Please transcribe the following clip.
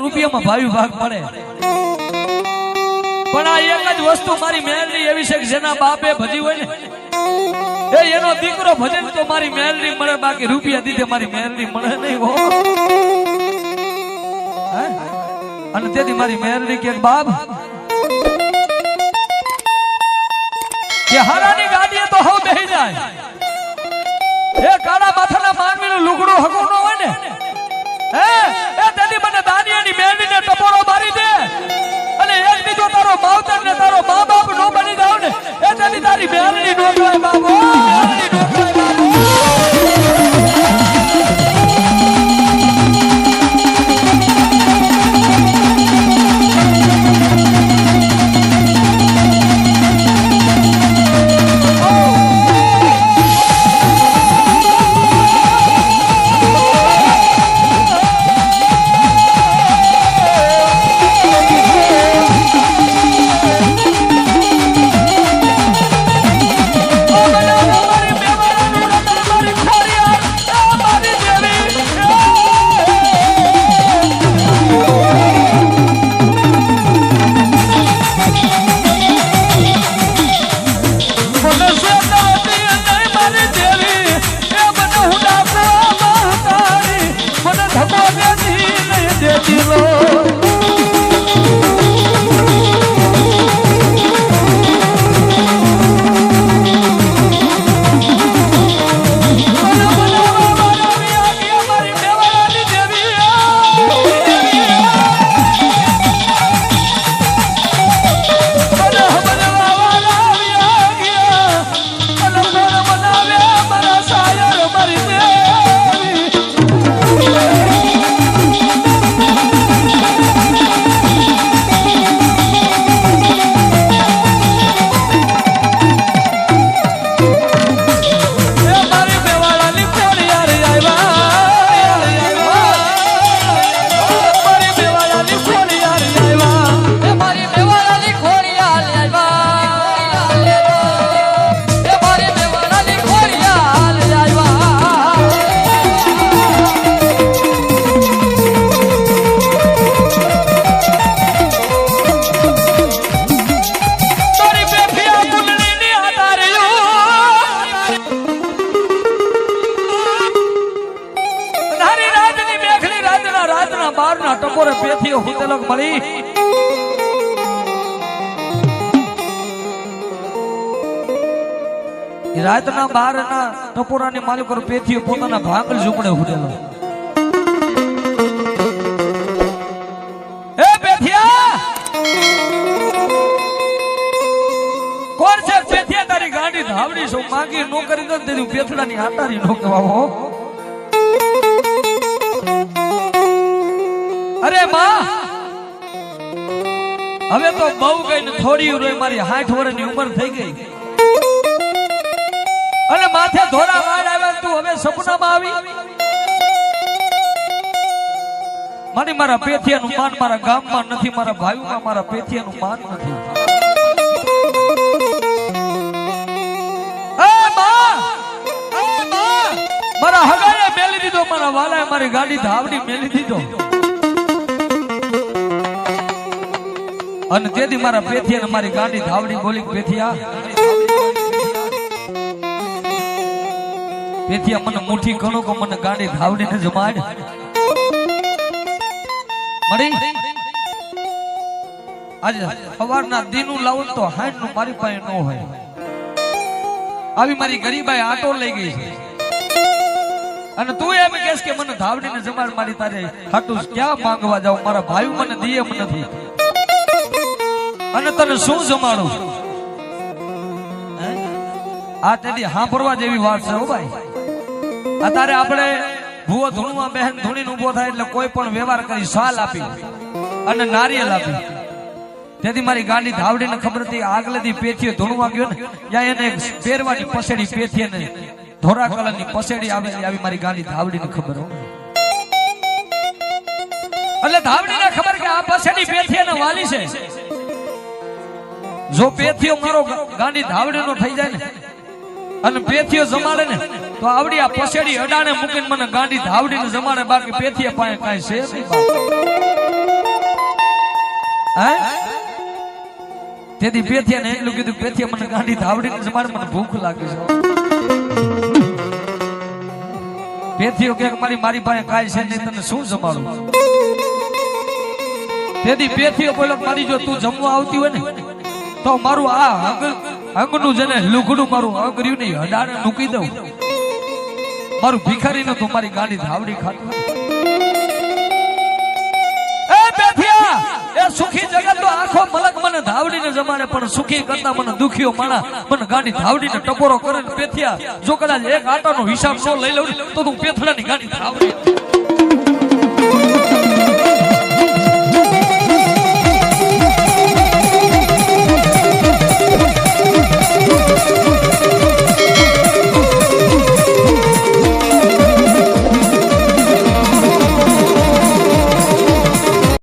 રૂપિયામાં ભાવી ભાગ મળે, પણ આ એક જ વસ્તુ મારી મેલડી એવી છે કે જેના બાપે ભજી હોય ને એનો દીકરો ભજે તો મારી મેલડી મળે, બાકી રૂપિયા દીધે મારી મેલડી મળે નહીં હો. અને તેથી મારી મેલડી કે બાપ કે હારાની ગાડીએ તો હવ બેહી જાય, એ કાળા માથાના માનવીનું લુગડું હગું ન હોય ને એ તેની મને દાનિયાની મેલડીને ટપોરો મારી દે અને એક બીજો તારો માવતર ને તારો મા બાપ નો બની જાવ ને એ તેની તારી મેલડી નો જોય બાબો. ટપોરે પેથીઓ હુતેલક મળી રાતના 12 ના ટપોરાની માલિકો પેથીઓ પોતાના ભાંગલ ઝૂંપડે હુતેલો. એ પેથિયા કોણ છે? પેથિયા તારી ગાડી ધાવડી છો માંગી નો કરી દે તેની પેથડાની આટારી નો કહેવાવો. અરે માં હવે તો બહુ ગઈ ને થોડી રોય, મારી 60 વર્ષની ઉંમર થઈ ગઈ અને માથે ધોરા વાળ આવ્યા, તું હવે સપનામાં આવી? મારી મારા પેથિયાનું માન મારા ગામમાં નથી, મારા ભાઈઓમાં મારા પેથિયાનું માન નથી. મારા હગાએ મેલી દીધો, મારા વાલાએ મારી ગાડી ધાવડી મેલી દીધો અને તેથી મારા પેથિયાને મારી ગાડી ધાવડી બોલી. પેથિયા મને મુઠ્ઠી ઘણો કે મને ગાડી ધાવડીને જમાડ મળી. આજે સવારના દીનું લાવું તો 60 નું મારી પાસે ન હોય. આવી મારી ગરીબાઈ આટો લઈ ગઈ છે અને તું એમ કહેશ કે મને ધાવડીને જમાડ. મારી તારે હાટું ક્યાં માંગવા જાવ? મારા ભાઈ મને દે એમ નથી અને તને શું જમાડું? આ તેની સાંભળવા જેવી વાત છે હો ભાઈ. અત્યારે આપણે ભૂવો ધૂણમાં બહેન ધૂણીને ઉભો થાય એટલે કોઈ પણ વ્યવહાર કરી સાલ આપી અને નારિયેલ આપી. તેથી મારી ગાડી ધાવડીને ખબર હતી આગલેથી પેથીઓ ધૂણવા ગયો ને ત્યાં એને પહેરવાની પસેડી પેથીને ધોરા કલરની પસેડી આવેલી આવી મારી ગાડી ધાવડીને ખબર હો. એટલે ધાવડીને ખબર કે આ પસેડી પેથીને વાલી છે. જો પેથીઓ મારો ગાડી ધાવડીનો થઈ જાય ને અને પેથીઓ જમાડે ને તો આવડી આ પસેડી અડાણે મૂકીને મને ગાડી ધાવડીને જમાડે, બાકી પેથીએ પાસે કાંઈ છે નહીં. તેથી પેથિયાને એટલું કીધું, પેથિયા મને ગાંડી ધાવડીને જમાડે, મને ભૂખ લાગી છે. પેથિયો કે મારી પાસે કાંઈ છે નહીં, તને શું જમાડું? તેથી પેથિયો બોલો, મારી જો તું જમવા આવતી હોય ને તો મારું આ અંગનું જેને લુગડું મારું અંગ રહ્યું નહીં હડાને મૂકી દઉં, મારું ભિખારી નું તું મારી ગાંડી ધાવડી ખાતું. એ પેથિયા, એ સુખી જગત તો આખો મલક મને ધાવડીને જમાડે, પણ સુખી કરતા મને દુખીઓ માણા મને ગાંડી ધાવડીને ટકોરો કરે. પેથિયા, જો કદાચ એક આટાનો હિસાબ ન લઈ લઉં તો તું પેથડાની ગાંડી ધાવડી